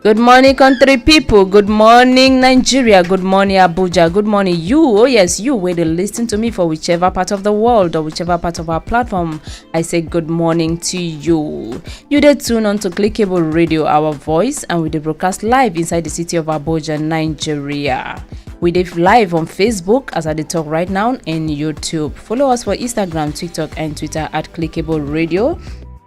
Good morning, country people. Good morning, Nigeria. Good morning, Abuja. Good morning, you. Oh, yes, you. Where to listen to me for whichever part of the world or whichever part of our platform. I say good morning to you. You did tune on to Klickable Radio, our voice, and we did broadcast live inside the city of Abuja, Nigeria. We did live on Facebook as I did talk right now and YouTube. Follow us for Instagram, TikTok, and Twitter at Klickable Radio.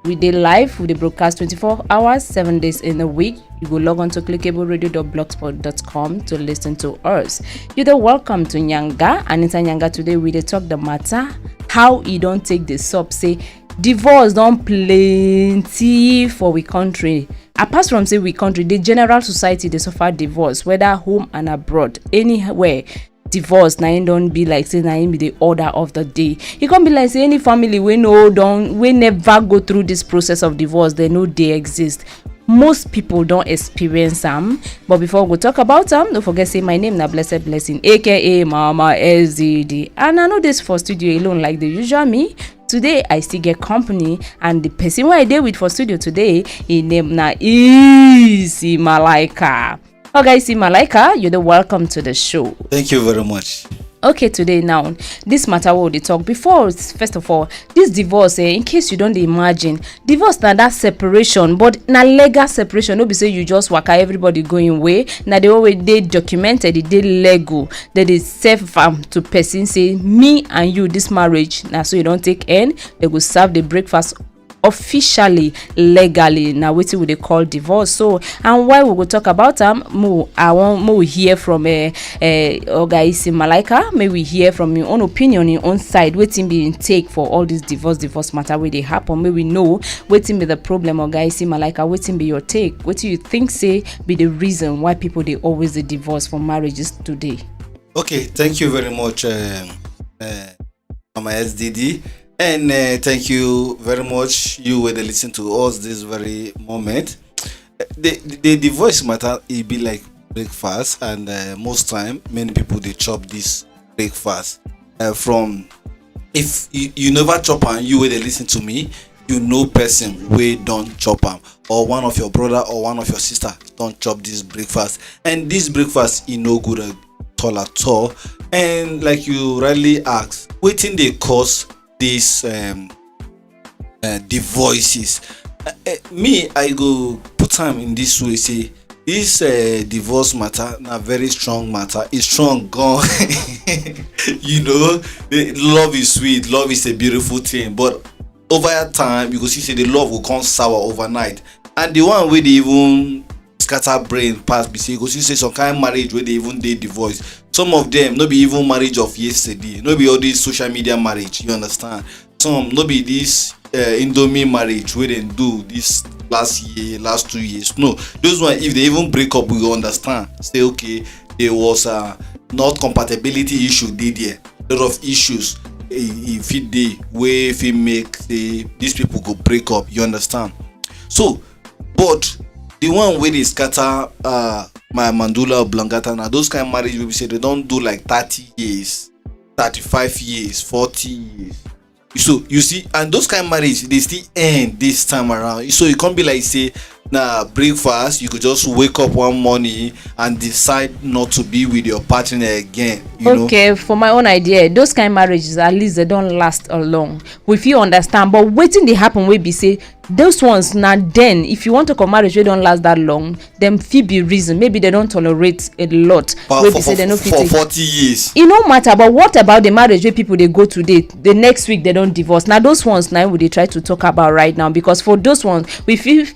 We did live, we did broadcast 24 hours, 7 days in a week. You go log on to klickableradio.blogspot.com to listen to us. You're welcome to Yanga, and inside Yanga today we did talk the matter how you don't take the sub say divorce don't plenty for we country. Apart from say we country, the general society they suffer divorce, whether home and abroad, anywhere. Divorce na don't be like say na be the order of the day. It can't be like say any family we never go through this process of divorce, they know they exist. Most people don't experience them. But before we talk about them, don't forget say my name na Blessed Blessing, aka Mama SZD. And I know this for studio alone like the usual me. Today I still get company, and the person who I did with for studio today, his name na Easy Malaika. Okay, Easy Malaika, you're welcome to the show. Thank you very much. Okay, today now, this matter what we talk before. First of all, this divorce, in case you don't imagine, divorce na that separation, but na legal separation. No be say you just waka everybody going away. Na the way they documented, they legal. That is safe to person say me and you this marriage. Now so you don't take end. They go serve the breakfast officially, legally. Now wetin we dey call divorce. So and why we go talk about I want more hear from Oga Isi Malaika. May we hear from your own opinion, your own side, wetin be in take for all this divorce matter where they happen. May we know wetin be the problem. Oga Isi Malaika, wetin be your take? What do you think say be the reason why people they always dey divorce for marriages today? Okay, thank you very much, Mama SDD. And thank you very much, you were listening to us this very moment. The divorce matter, it be like breakfast, and most time, many people, they chop this breakfast. From, if you never chop and you were listen to me, you know person we don't chop them, or one of your brother or one of your sister don't chop this breakfast. And this breakfast is no good at all. And like you rightly asked, waiting they cause these divorces. Me, I go put time in this way, say this divorce matter na very strong matter. It's strong gone. You know, love is sweet, love is a beautiful thing, but over time you go see say the love will come sour overnight. And the one where they even scatter brain pass be say you go see say some kind of marriage where they even dey divorce. Some of them no be even marriage of yesterday, no be all this social media marriage, you understand. Some no be this Indomie marriage where they do this last 2 years. No, those one if they even break up, we go understand. Say okay, there was a not compatibility issue dey there. A lot of issues if it dey where if it make say these people go break up, you understand. So, but the one where they scatter my mandula oblongata, now those kind of marriage we say they don't do like 30 years, 35 years, 40 years. So you see, and those kind of marriage they still end this time around. So it can't be like say breakfast you could just wake up one morning and decide not to be with your partner again, you okay know? For my own idea, those kind of marriages at least they don't last long, we feel understand. But waiting they happen we be say those ones now, then if you want to come marriage they don't last that long, them feel be reason maybe they don't tolerate a lot for 40 years. It no matter. But what about the marriage where people they go today, the next week they don't divorce? Now those ones now we they try to talk about right now, because for those ones we feel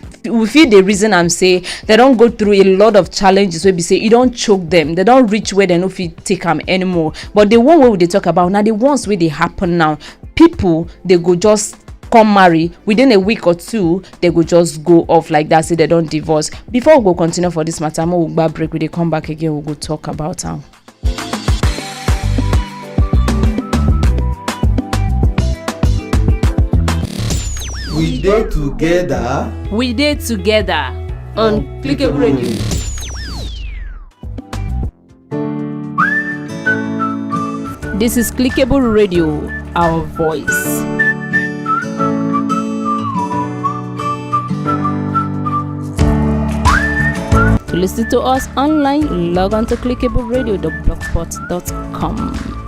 the reason I'm say they don't go through a lot of challenges where we say you don't choke them, they don't reach where they no fit take them anymore. But the one where they talk about now, the ones where they happen now, people they go just come marry within a week or two, they go just go off like that, say they don't divorce. Before we go continue for this matter, we'll go break, we they come back again, we'll go talk about them. We dey together. We dey together on Klickable Radio. This is Klickable Radio, our voice. To listen to us online, log on to klickableradio.blogspot.com.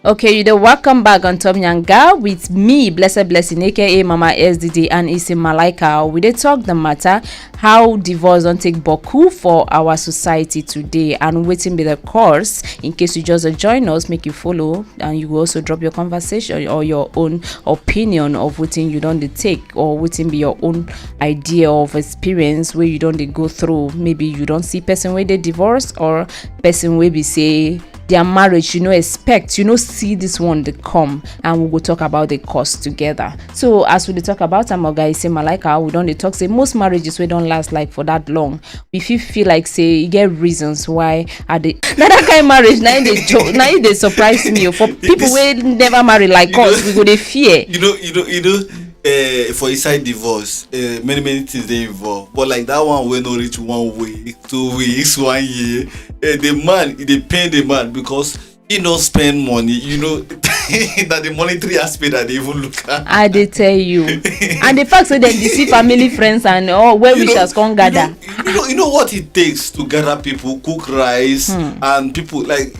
Okay, you know, welcome back on Top Yanga with me, Blessed Blessing, aka Mama SDD and Isi Malaika. We did talk the matter how divorce don't take boku for our society today and waiting be the course. In case you just join us, make you follow and you will also drop your conversation or your own opinion of waiting you don't take or waiting be your own idea of experience where you don't go through. Maybe you don't see person where they divorce or person where be say their marriage, expect, see this one they come, and we will talk about the cost together. So as we talk about Amoga, say Malaika, we don't talk say most marriages we don't last like for that long. If you feel like say you get reasons why are they now that kind of marriage now they surprise me for people who never marry like us, we go they fear. For inside divorce, many things they involve, but like that one will not reach 1 week, 2 weeks, 1 year. The man, they pay the man because he don't spend money. That the monetary aspect that they even look at. I they tell you, and the fact that they deceive family, friends, and where we shall come gather. You know what it takes to gather people, cook rice, and people like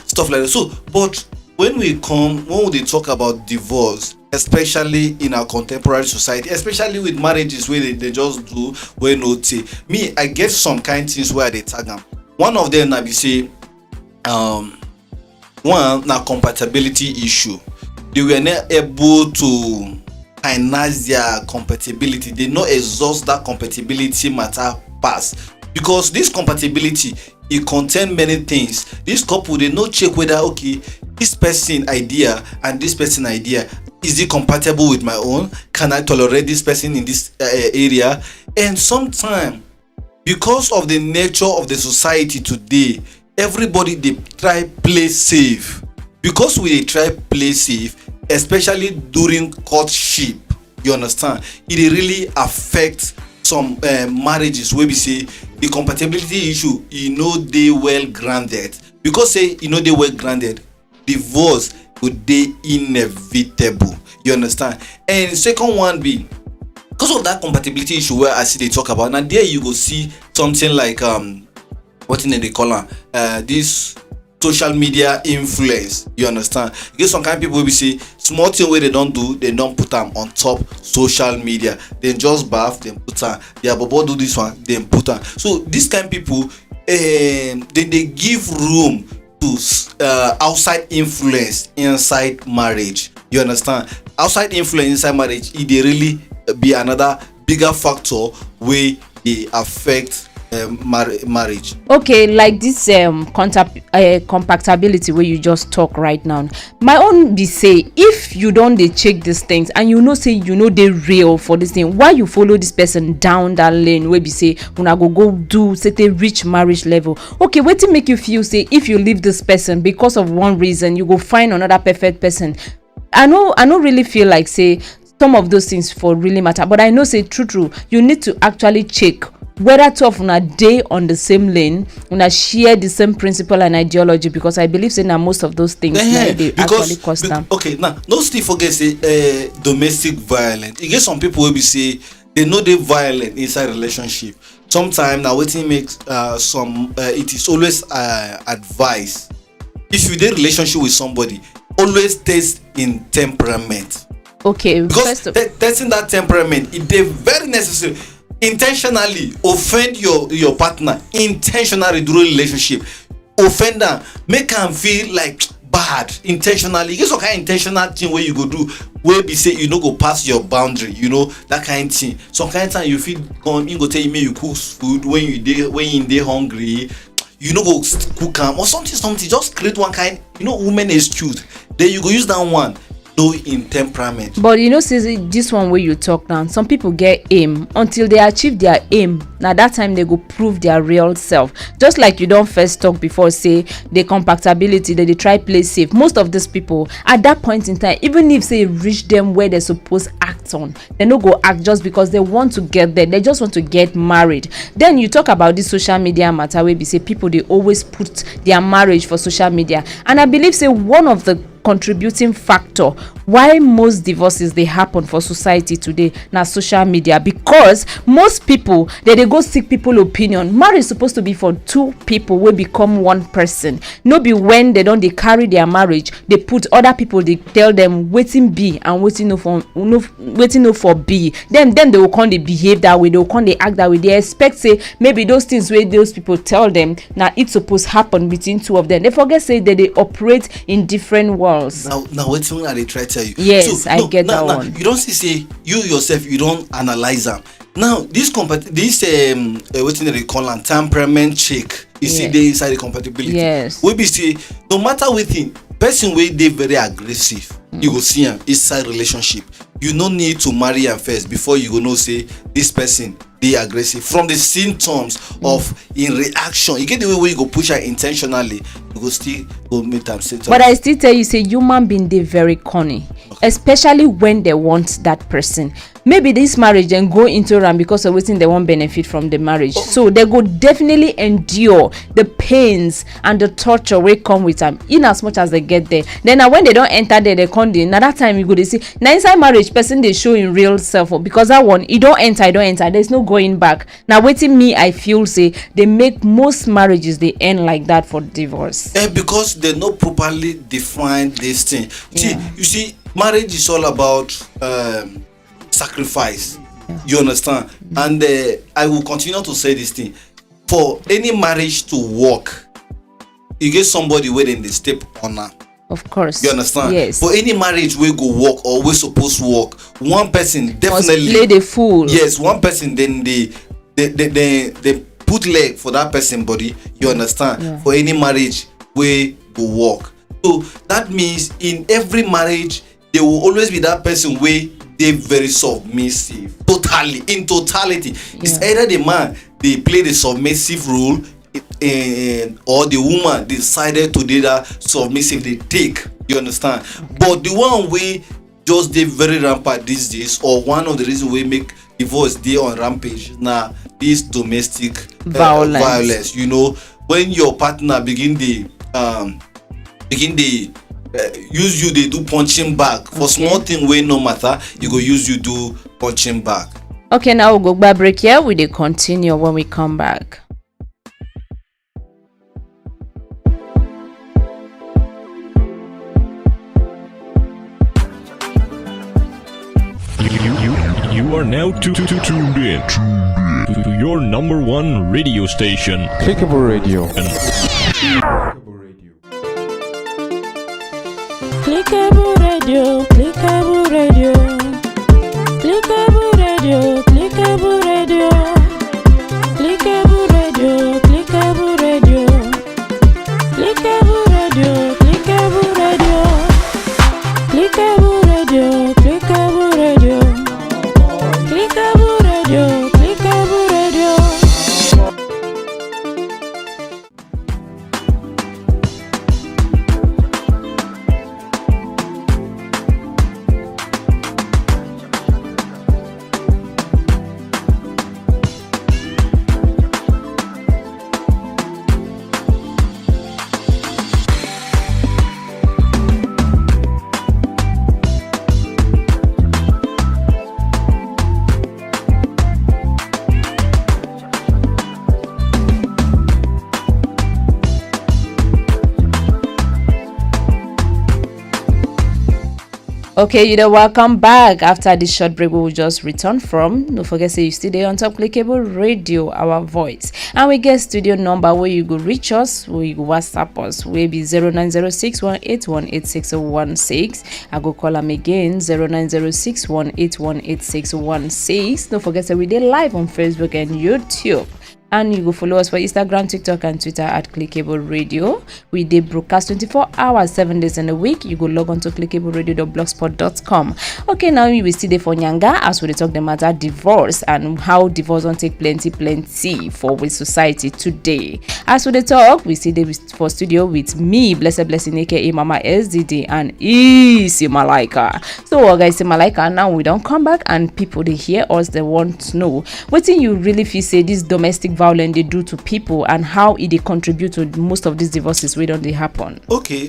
stuff like that. So, but when they talk about divorce, especially in our contemporary society, especially with marriages where they just do where no tea. Me, I get some kind of things where they tag them. One of them na be say, one na compatibility issue. They were not able to finance their compatibility. They not exhaust that compatibility matter pass because this compatibility it contain many things. This couple they no check whether this person idea and this person idea. Is it compatible with my own? Can I tolerate this person in this area? And sometimes, because of the nature of the society today, everybody they try play safe. Because we try play safe, especially during courtship, you understand? It really affects some marriages where we say the compatibility issue, they well granted. Because say they well granted, divorce would be inevitable, you understand? And second one be because of that compatibility issue where I see they talk about. Now there you go see something like what in they call this social media influence, you understand? You get some kind of people will say small thing where they don't put them on top social media. Then just bath, then put them. Yeah, but do this one, then put them. So this kind of people then they give room to outside influence inside marriage, you understand? Outside influence inside marriage, it dey really be another bigger factor where they affect marriage. Okay, like this compatibility where you just talk right now, my own be say if you don't they check these things and say they real for this thing, why you follow this person down that lane where be say when I go do say they reach marriage level? Okay, what to make you feel say if you leave this person because of one reason you go find another perfect person? I don't really feel like say some of those things for really matter, but I know say true you need to actually check whether two of una dey on the same lane, una share the same principle and ideology, because I believe say na most of those things they actually cost them. Okay, now no still forget say domestic violence. You get some people will be say they know they violent inside relationship. Sometimes now wetin makes it is always advice. If you dey relationship with somebody, always test in temperament. Okay, because testing that temperament it dey very necessary. Intentionally offend your partner intentionally during relationship, offend them, make them feel like bad intentionally. You get some kind of intentional thing where you go do where be say you no go pass your boundary, that kind of thing. Some kind of time you feel come you go tell me you cook food when you dey hungry, you no go cook am or something, just create one kind woman excuse, then you go use that one low in temperament. But you know, see this one where you talk now, some people get aim until they achieve their aim. Now that time they go prove their real self. Just like you don't first talk before, say the compatibility that they try play safe. Most of these people at that point in time, even if say reach them where they're supposed act on, they no go act just because they want to get there. They just want to get married. Then you talk about this social media matter where we say people they always put their marriage for social media, and I believe say one of the contributing factor why most divorces they happen for society today na social media, because most people they go seek people opinion. Marriage is supposed to be for two people wey become one person, no be when they don dey carry their marriage they put other people, they tell them wetin be and wetin no for be. Then they will come dey behave that way, they will come dey act that way. They expect say maybe those things wey those people tell them na it suppose happen between two of them. They forget say that they operate in different worlds. Now wetin I dey try tell you. Yes, so, I get that one. You don't say you yourself you don't analyze them. Now this wetin they call am temperament check. You see dey inside the compatibility. Yes. We be say no matter wetin person wey dey very aggressive, you go see am inside relationship. You no need to marry am first before you go know say this person dey aggressive. From the symptoms of in reaction, you get the way wey you go push her intentionally, you go still go meet am symptoms. But I still tell you say human being dey very corny, especially when they want that person. Maybe this marriage then go into am because of wetin they want benefit from the marriage. So they go definitely endure the pains and the torture wey come with am in as much as they get there. Then when they don't enter there, they come there. Now that time you go dey see na inside marriage person dey show in real self, because that one e don enter. There's no going back. Now wetin me I feel say they make most marriages they end like that for divorce. Because they no properly define this thing. You see, marriage is all about sacrifice. You understand? And I will continue to say this thing. For any marriage to work, you get somebody where they step on her. Of course. You understand? Yes. For any marriage we go work or we supposed to work, one person definitely must play the fool. Yes, one person then they put leg for that person body. You understand? Yeah. For any marriage we go work. So that means in every marriage there will always be that person where they very submissive. In totality. It's either the man they play the submissive role, or the woman decided to do that submissive they take. You understand? But the one way just they very rampant these days, or one of the reasons we make divorce they on rampage now, this domestic violence. You know, when your partner begin the use you, they do punching back for small thing wey no matter, you go use you do punching back. Okay, now we'll go back break here. We dey continue when we come back. You are now tuned in to your number one radio station, Klickable Radio. Klickable Radio, Klickable Radio, Klickable Radio, Klickable Radio, Klickable Radio, Klickable Radio, Klickable Radio, Klickable Radio, Klickable Radio, Klickable Radio, Klickable Radio, Klickable Radio. Okay, you know, welcome back. After this short break, we will just return from. Don't forget, say you still there on top Klickable Radio, our voice. And we get studio number where you go reach us, where you go WhatsApp us, where be 0906-181-8616. I go call them again, 0906-181-8616. Don't forget that we did live on Facebook and YouTube. And you go follow us for Instagram, TikTok, and Twitter at Klickable Radio. We did broadcast 24 hours, 7 days in a week. You go log on to klickableradio.blogspot.com. Okay, now we will see the for Yanga as we talk the matter divorce and how divorce don't take plenty for with society today. As we talk, we see the for studio with me, Blessed Blessing, aka Mama SDD, and Easy Malaika. So, guys, Malaika, now we don't come back and people they hear us, they want to know what thing you really feel say this domestic violence they do to people and how it they contribute to most of these divorces where don't they happen. Okay,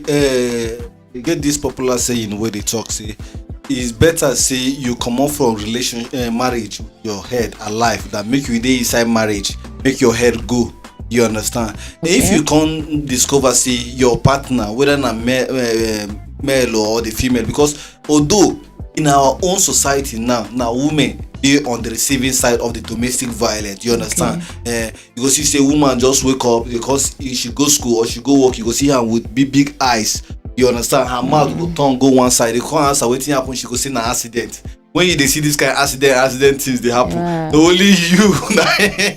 you get this popular saying where they talk say it's better say you come out from marriage with your head alive than make you dey inside marriage make your head go. You understand? Okay. If you can't discover say your partner whether na male or the female, because although in our own society now women they on the receiving side of the domestic violence. You understand? Okay. Because you say woman just wake up because she go school or she go work, you go see her with big eyes. You understand? Her mouth go turn go one side. They can't answer wetin happen. She go say na accident. When you they see this kind of accident things they happen. Yeah. Only you.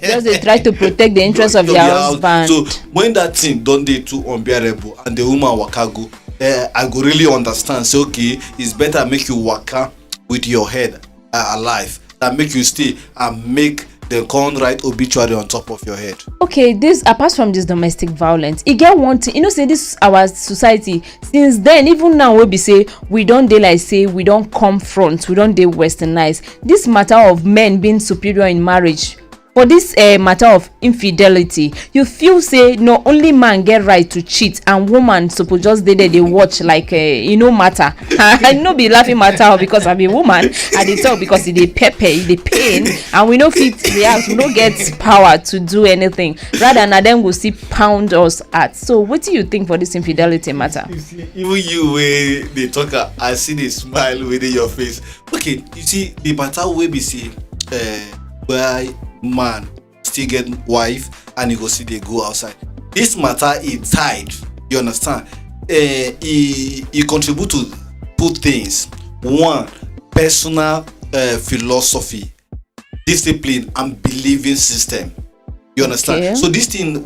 Just they try to protect the interest of their husband. So when that thing don't they too unbearable and the woman waka go, I go really understand. So okay, it's better make you waka with your head alive than make you stay and make the con write obituary on top of your head. Okay, this apart from this domestic violence, it get one thing, say this our society since then, even now we be say we don't dey like say we don't confront, we don't dey westernize this matter of men being superior in marriage. For this matter of infidelity, you feel say no only man get right to cheat and woman suppose just dey there they watch like matter. I no be laughing matter because I'm a woman. I dey talk because it dey pepper, it dey pain, and we no fit react. We no get power to do anything. Rather na them go see pound us at. So what do you think for this infidelity matter? You see, even you way they talk, I see the smile within your face. Okay, you see the matter wey be say where man still get wife and you go see they go outside. This matter is tied. You understand? He contribute to two things. One, personal philosophy, discipline, and believing system. You understand? Okay. So this thing,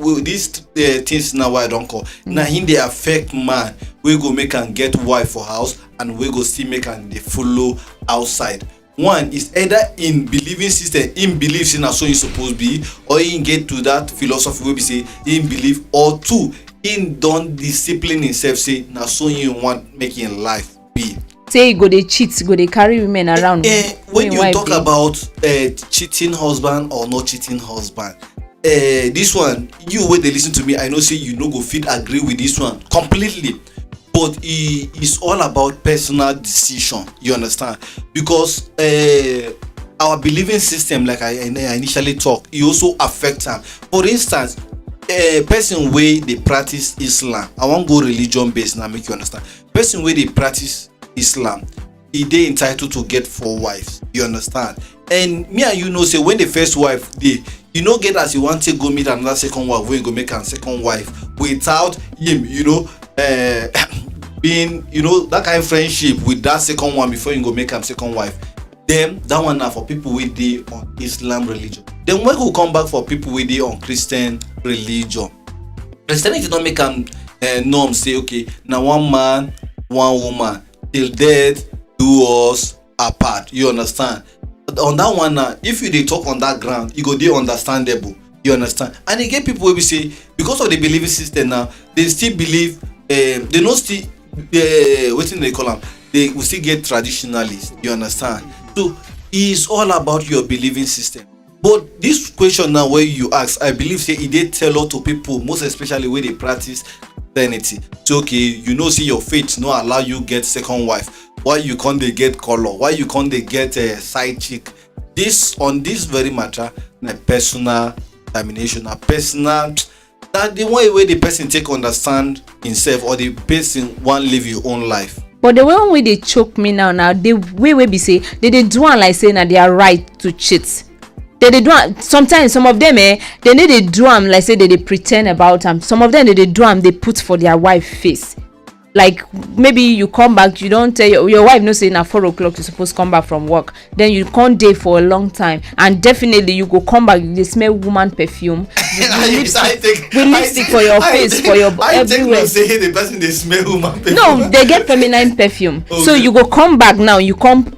things now why I don't call. Now in they affect man. We go make and get wife for house, and we go still make and they follow outside. One is either in believing system, in belief say na so you supposed be, or in get to that philosophy where we say in belief, or two, in don't discipline himself say na so you want making life be. Say go they cheat, go they carry women around. When you talk about cheating husband or not cheating husband, this one you when they listen to me, I know say you no go fit agree with this one completely. But it is all about personal decision. You understand? Because our believing system, like I initially talked, it also affects them. For instance, person where they practice Islam, I won't go religion based now, make you understand. Person where they practice Islam, they entitled to get 4 wives. You understand? And me and you know, say when the first wife you know get as you want to go meet another second wife, when you go make a second wife without him, being that kind of friendship with that second one before you go make him second wife. Then that one now for people with the on Islam religion. Then when we come back for people with the on Christian religion, Christianity don't make them norm say okay now one man one woman till death do us apart. You understand? On that one now, if you dey talk on that ground, you go dey understandable. You understand? And again, people will be say because of the believing system now, they still believe they no still what they call them, they will still get traditionalists. You understand? So it's all about your believing system. But this question now where you ask, I believe say it did tell a lot of people, most especially where they practice Christianity. So okay, see your faith no allow you get second wife. Why you can't they get color? Why you can't they get a side chick? This on this very matter, a personal determination, a personal that the one way the person take understand himself or the person want live your own life. But the way they choke me now, the way we be say they do one like saying that they are right to cheat. They do sometimes some of them they need to do like say they pretend about them. Some of them they do they put for their wife face. like maybe you come back, you don't tell your wife no say na 4 o'clock you suppose come back from work, then you can't dey for a long time, and definitely you go come back, you dey smell woman perfume lipstick for your face, for your everywhere. I say the person dey smell woman perfume. No, they get feminine perfume. Okay. So you go come back now, you come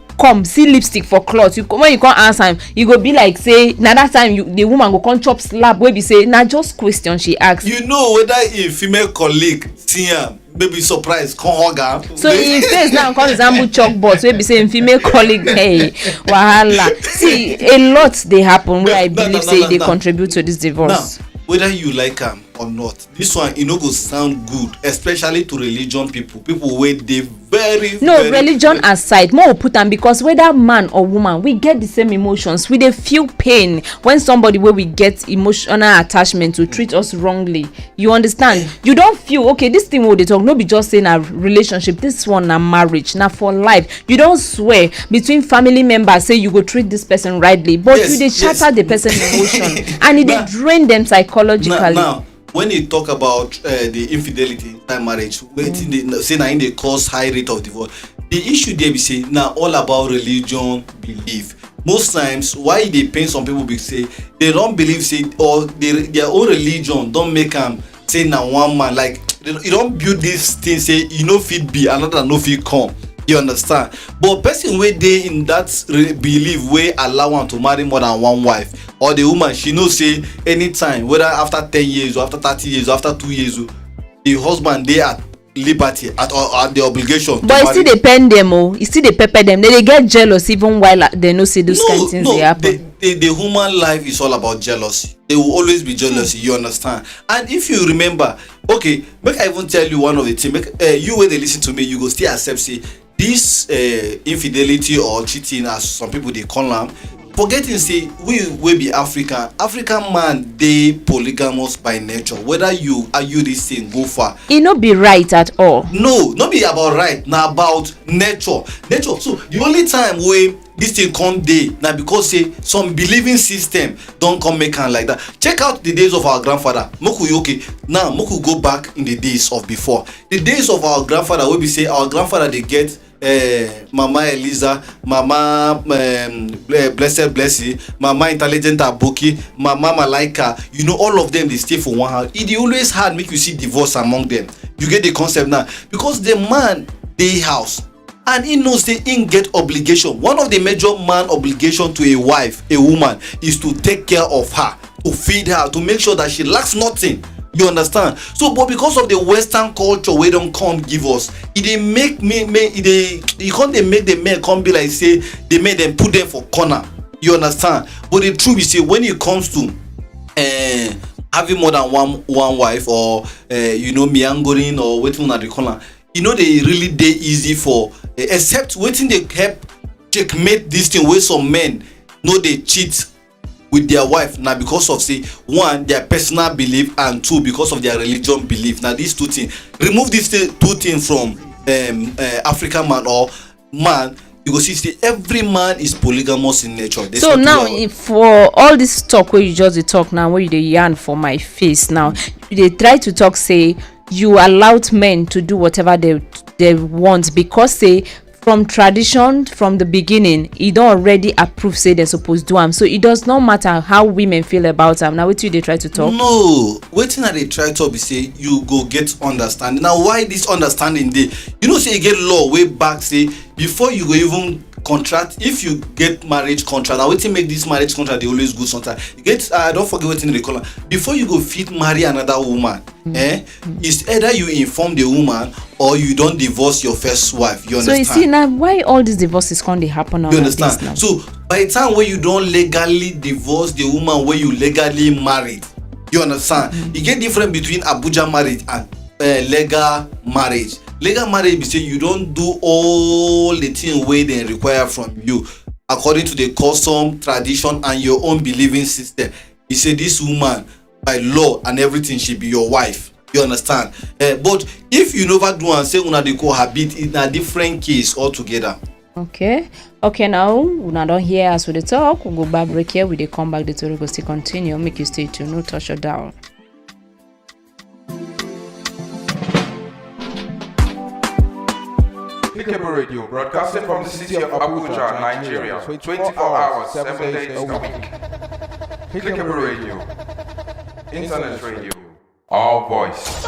see lipstick for cloth, when you come answer him, you go be like say na that time the woman go come chop slap wey be say na just question she ask. You know whether a female colleague see am maybe surprise come hug am. So in face now come resemble chalkboard wey be say in female colleague hey wahala. See a lot dey happen wey I believe say dey contribute to this divorce. Now, whether you like am or not, this one e no go sound good, especially to religion people wey dey very religion aside, more put am, because whether man or woman, we get the same emotions, we dey feel pain when somebody wey we get emotional attachment to treat us wrongly. You understand? You don't feel okay, this thing wey dey talk no be just say na relationship, this one na marriage, na for life. You don swear between family members say you go treat this person rightly, but you dey shatter the person emotion and e dey drain them psychologically. Now when you talk about the infidelity inside marriage, wetin dey say na im dey cause high rate of divorce, the issue there be say na all about religion belief. Most times why e dey pain some people be say they don believe say, or their own religion don make am say na one man, like you don build this thing say you no fit be, another no fit come. You understand? But person wey dey in that belief wey allow am to marry more than one wife, or the woman she know say anytime, whether after 10 years or after 30 years or after 2 years, the husband dey at liberty at the obligation. But e still dey pen them, e still dey pepper them. They get jealous even while they know say those kind of things dey happen. The human life is all about jealousy. There will always be jealousy. You understand? And if you remember, okay, make I even tell you one of the things. You wey dey listen to me, you go still accept say this infidelity or cheating, as some people dey call am, forgetting say we be African man dey polygamous by nature. Whether you argue this thing go far, e no be right at all. No be about right, na about nature. So the only time wey this thing come dey na because say some believing system don come make am like that. Check out the days of our grandfather. Make we go back in the days of before. The days of our grandfather wey be say our grandfather dey get Mama Eliza, Mama Blessed Blessing, Mama Intelligent Aboki, Mama Malaika, you know, all of them they stay for one house. It always hard make you see divorce among them. You get the concept now, because the man dey house and he knows say he get obligation. One of the major man obligation to a wife, a woman, is to take care of her, to feed her, to make sure that she lacks nothing. You understand? So, but because of the Western culture wey don come give us, e dey make make the men come be like say they make them put them for corner. You understand? But the truth is say when it comes to having more than one wife, or meandering, or wetin una dey call am, they really dey easy for, except wetin dey help checkmate this thing wey some men no dey cheat with their wife now, because of say one, their personal belief, and two, because of their religion belief. Now these two things, remove these two things from African man or man, you go see say every man is polygamous in nature. So now for all this talk where you just dey talk now, where you dey yarn for my face now, you dey try to talk say you allowed men to do whatever they want, because say from tradition, from the beginning, e don already approve say they suppose do am. So it does not matter how women feel about am. Now wetin you dey try to talk? No, wetin I dey try talk be say you go get understanding. Now why this understanding dey? You know say you get law way back say before you go even contract, if you get marriage contract, now wetin make this marriage contract dey always good sometimes. You get don't forget wetin they call am. Before you go fit marry another woman, it's either you inform the woman or you don't divorce your first wife. You understand? So you see now why all these divorces can't dey happen now? You understand? Now? So by the time when you don't legally divorce the woman where you legally married, you understand? You get difference between Abuja marriage and legal marriage. Legal marriage be say you don't do all the things wey they require from you according to the custom, tradition, and your own believing system. You say this woman by law and everything should be your wife. You understand? But if you never do and say una dey cohabit, it's a different case altogether. Okay, now una don hear as we dey talk. We go back break here, we dey come back, the story go still continue. Make you stay tuned, no touch your dial. Klickable Radio, broadcasting from the city of Abuja, Nigeria, 24 hours, 7 days a week. Klickable Radio, internet radio, our voice.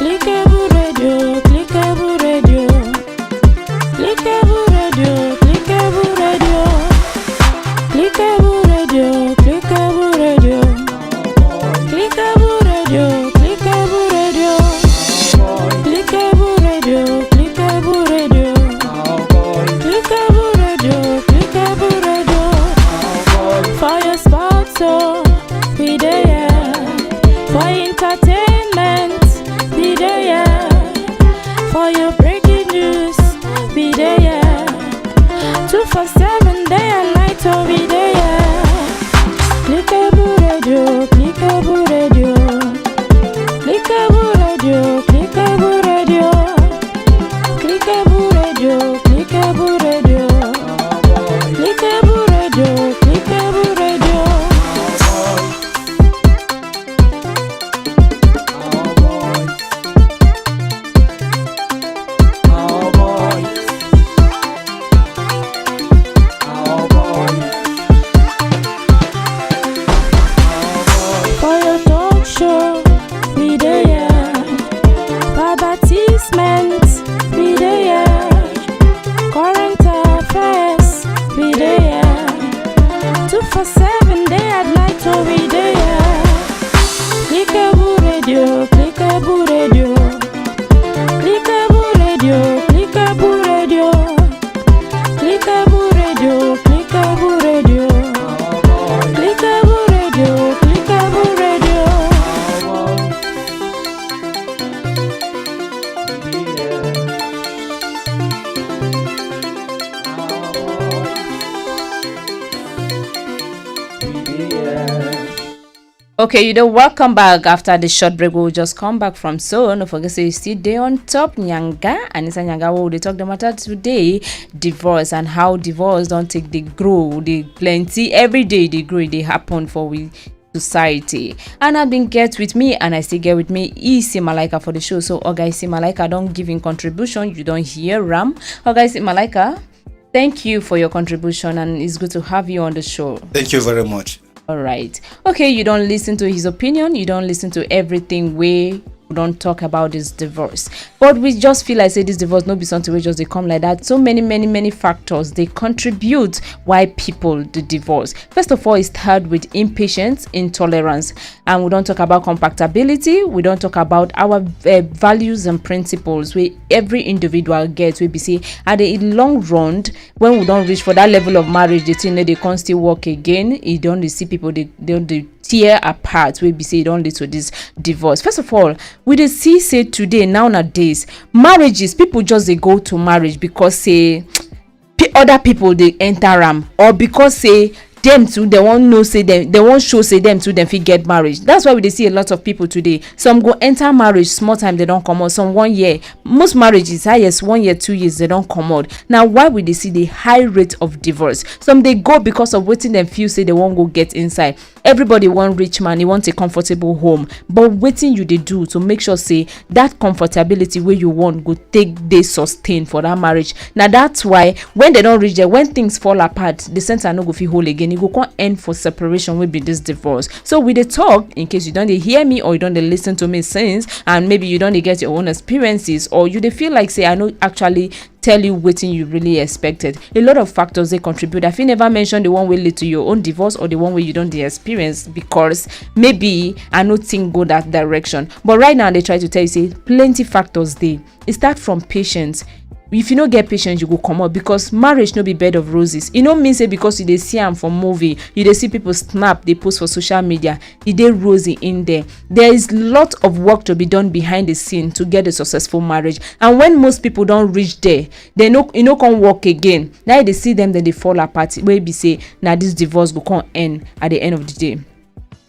Klickable Radio, Klickable Radio, Klickable Radio, Klickable Radio, Klickable Radio, Klickable Radio, Klickable Radio, Klickable Radio, Klickable Radio, Klickable Radio, Klickable Radio, Klickable Radio. For your sports, so we there. For entertainment, be there. For your breaking news, be there. 247 day and night, so be there. Klickable Radio, Klickable Radio, Klickable Radio, Klickable Radio, Klickable Radio, Klickable Radio, Klickable Radio, Klickable Radio. For your talk show, be there. For advertisements, be there. Current affairs, be there. 247 day and night, so be there. Klickable Radio, Klickable Radio, Klickable Radio, Klickable Radio, Klickable Radio, Klickable Radio, Klickable Radio, Klickable Radio. Okay, welcome back after the short break. We'll just come back from so. Don't forget, say you still there on top, Yanga. And it's a Yanga where we talk the matter today, divorce and how divorce don't take the grow, the plenty every day they grow, they happen for we society. And I've been get with me and I still get with me Isi Malaika for the show. So Isi Malaika don't give in contribution, you don't hear Ram. Isi Malaika, thank you for your contribution and it's good to have you on the show. Thank you very much. All right. Okay, you don't listen to his opinion. You don't listen to everything we don't talk about this divorce. But we just feel like say this divorce no be something we just they come like that. So many factors they contribute why people do divorce. First of all, it starts with impatience, intolerance, and we don't talk about compatibility. We don't talk about our values and principles where every individual gets. We be say at the long run when we don't reach for that level of marriage, the thing they can't still work again. You don't see people they don't tear apart. We be say don't lead to this divorce. First of all, we dey see say today nowadays marriages people just they go to marriage because say other people they enter am or because say them too they won't know say them they won't show say them too them fit get marriage. That's why we dey see a lot of people today. Some go enter marriage small time they don't come out. Some 1 year. Most marriages highest 1 year 2 years they don't come out. Now why would they see the high rate of divorce? Some they go because of waiting them feel say they won't go get inside. Everybody want rich man, he wants a comfortable home, but waiting you they do to make sure say that comfortability where you want go take they sustain for that marriage. Now that's why when they don't reach there, when things fall apart, the center no go feel whole again. You go can't end for separation will be this divorce. So with the talk, in case you don't dey hear me or you don't dey listen to me since, and maybe you don't dey get your own experiences or you dey feel like say I know actually tell you wetin you really expected. A lot of factors they contribute. I feel never mention the one will lead to your own divorce or the one where you don't dey experience because maybe I no think go that direction. But right now they try to tell you say plenty factors they. It start from patience. if you no get patience, you go comot, because marriage no be bed of roses. E no mean say because you dey see am for movie, you dey see people snap, dey post for social media, e dey rosy in there. There is lot of work to be done behind the scene to get a successful marriage. And when most people don reach there, they no come work again. Now you dey see them, then they fall apart, wey be say na this divorce go come end at the end of the day.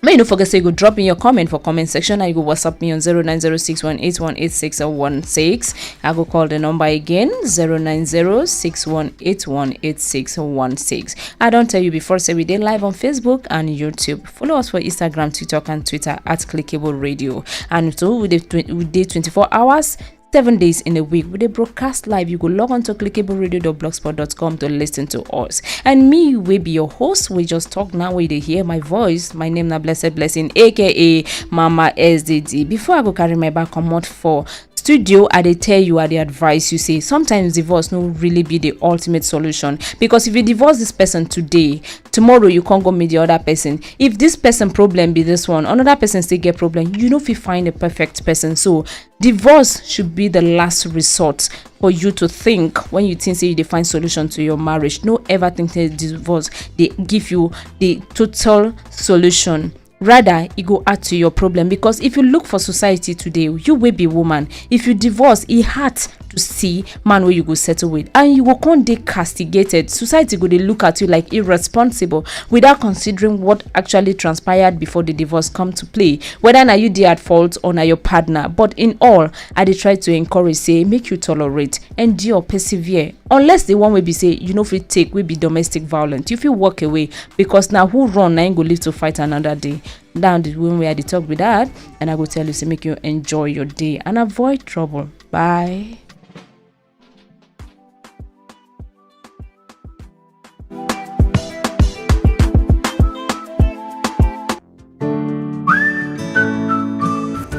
May you no forget say you go drop in your comment for comment section, and you go WhatsApp me on 09061818616. I go call the number again, 09061818616. I don't tell you before, say we dey live on Facebook and YouTube. Follow us for Instagram, TikTok and Twitter at Klickable Radio. And so we dey 24 hours 7 days in a week. With a broadcast live, you go log on to klickableradio.blogspot.com to listen to us. And me, we be your host. We just talk now, where they hear my voice. My name na Blessed Blessing, aka Mama SDD. Before I go carry my back on mod for studio, I dey tell you, I dey advise you, say sometimes divorce no really be the ultimate solution, because if you divorce this person today, tomorrow you can't go meet the other person. If this person problem be this one, another person still get problem, you know, if you find a perfect person. So divorce should be the last resort for you to think when you think say you dey find solution to your marriage. No ever think that divorce they give you the total solution. Rather, it go add to your problem, because if you look for society today, you will be woman. If you divorce, it hard to see man where you go settle with, and you go come dey castigated. Society go dey look at you like irresponsible without considering what actually transpired before the divorce come to play, whether na you dey at fault or na your partner. But in all, I dey try to encourage, say make you tolerate, endure, persevere. Unless the one will be say you know fit take will be domestic violence, you fit walk away, because now who run na go live to fight another day. Down the when we had the talk with that, and I go tell you, say make you enjoy your day and avoid trouble. Bye.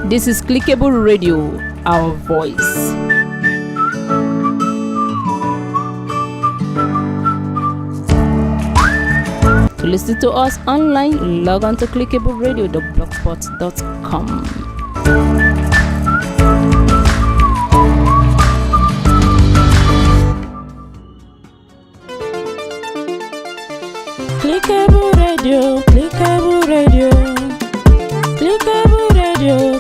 This is Klickable Radio, our voice. To listen to us online, log on to klickableradio.blogspot.com. Klickable Radio, Klickable Radio, Klickable Radio,